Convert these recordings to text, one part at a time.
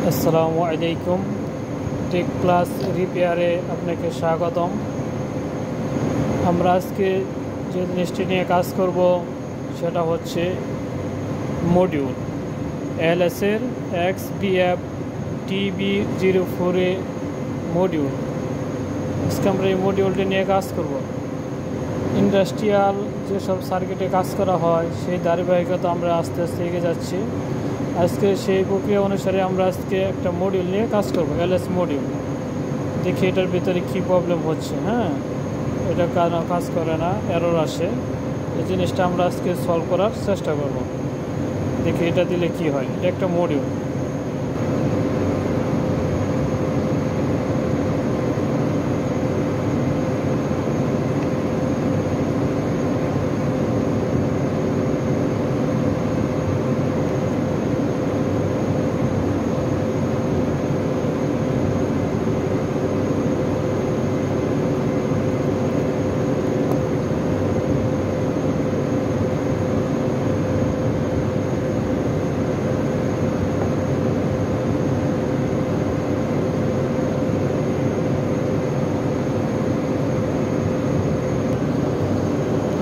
আসসালামু আলাইকুম। Take plus রিপেয়ারে আপনাকে স্বাগতম। আমরা আজকে যে জিনিসটি নিয়ে কাজ করব সেটা হচ্ছে মডিউল এলএসের XBF TB04 মডিউল। আজকে আমরা এই মডিউলটি নিয়ে কাজ করব। ইন্ডাস্ট্রিয়াল যেসব সার্কিটে কাজ করা হয় সেই ধারাবাহিকতা আমরা আস্তে আস্তে এগিয়ে যাচ্ছি। আজকে সেই প্রক্রিয়া অনুসারে আমরা আজকে একটা মডিউল নিয়ে কাজ করব, এলএস মডিউল। দেখি এটার ভিতরে কী প্রবলেম হচ্ছে। এটা কাজ করে না, এরর আসে। এই জিনিসটা আমরা আজকে সলভ করার চেষ্টা করব। দেখি এটা দিলে কি হয়। এটা একটা মডিউল।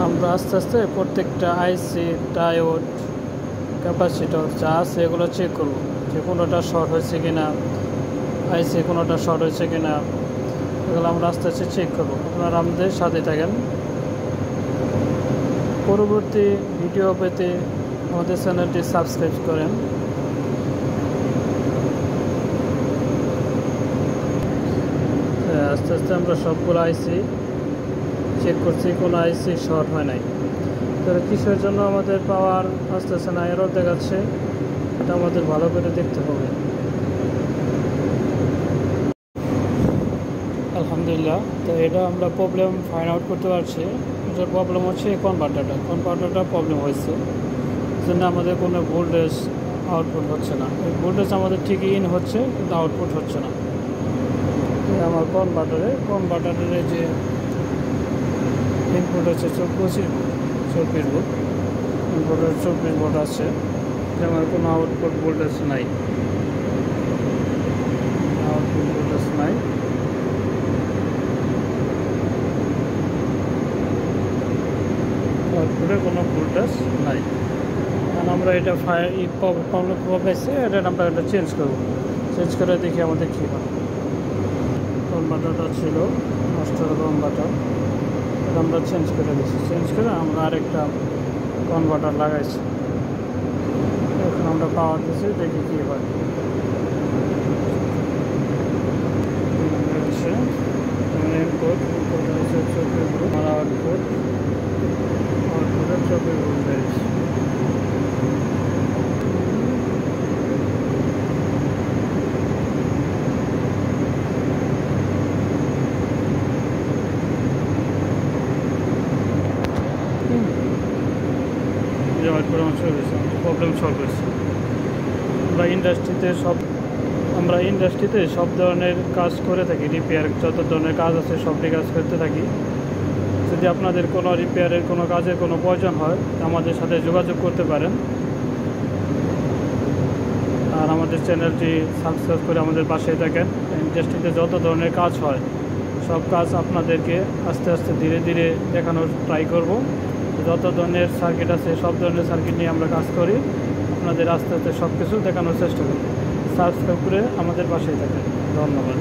আমরা আস্তে আস্তে প্রত্যেকটা আইসি, ডায়োড, ক্যাপাসিটর যা আছে এগুলো চেক করব, যে কোনোটা শর্ট হয়েছে কিনা, আইসি কোনোটা শর্ট হয়েছে কিনা, এগুলো আমরা আস্তে আস্তে চেক করব। আপনারা আমাদের সাথে থাকেন। পরবর্তী ভিডিও পেতে আমাদের চ্যানেলটি সাবস্ক্রাইব করেন। আস্তে আস্তে আমরা সবগুলো আইসি চেক করছি, কোনো আইসি শর্ট হয় নাই। তো কিসের জন্য আমাদের পাওয়ার আসতেছে না, এরর দেখাচ্ছে, এটা আমাদের ভালো করে দেখতে হবে। আলহামদুলিল্লাহ, তো এটা আমরা প্রবলেম ফাইন্ড আউট করতে পারছি। এটার প্রবলেম হচ্ছে কনভার্টারটা প্রবলেম হয়েছে, জন্য আমাদের কোনো ভোল্টেজ আউটপুট হচ্ছে না। এই ভোল্টেজ আমাদের ঠিকই ইন হচ্ছে, কিন্তু আউটপুট হচ্ছে না। আমার কনভার্টারের যে ইনপুট হচ্ছে 24 ভোল্ট, ইনপুটের 24 ভোল্ট আছে, যেমন কোনো আউটপুট ভোল্টেজ নাই। আউটপুটে কোনো ভোল্টেজ নাই। কারণ আমরা এটা প্রবলেম পাইছি, এটা আমরা এটা চেঞ্জ করে দেখি আমাদের কী হয়। কনভার্টারটা ছিল মাস্টার কনভার্টার, এটা আমরা চেঞ্জ করে আমরা আরেকটা কনভার্টার লাগাইছি। এখন আমরা পাওয়ার দিচ্ছি, দেখি কী হয়। ইনপুট হচ্ছে 24 ভোল্ট, আর আউটপুটে 24 ভোল্টেজ। প্রবলেম সলভ হয়েছে। আমরা ইন্ডাস্ট্রিতে সব ধরনের কাজ করে থাকি, রিপেয়ার যত ধরনের কাজ আছে সবটি কাজ করতে থাকি। যদি আপনাদের কোনো রিপেয়ারের কোনো কাজের কোনো প্রয়োজন হয়, আমাদের সাথে যোগাযোগ করতে পারেন। আর আমাদের চ্যানেলটি সাবস্ক্রাইব করে আমাদের পাশে থাকেন। ইন্ডাস্ট্রিতে যত ধরনের কাজ হয় সব কাজ আপনাদেরকে আস্তে আস্তে ধীরে ধীরে দেখানোর ট্রাই করব। যত ধরনের সার্কিট আছে সব ধরনের সার্কিট নিয়ে আমরা কাজ করি, আপনাদের আস্তে আস্তে সব কিছু দেখানোর চেষ্টা করি। সাবস্ক্রাইব করে আমাদের পাশেই থাকেন। ধন্যবাদ।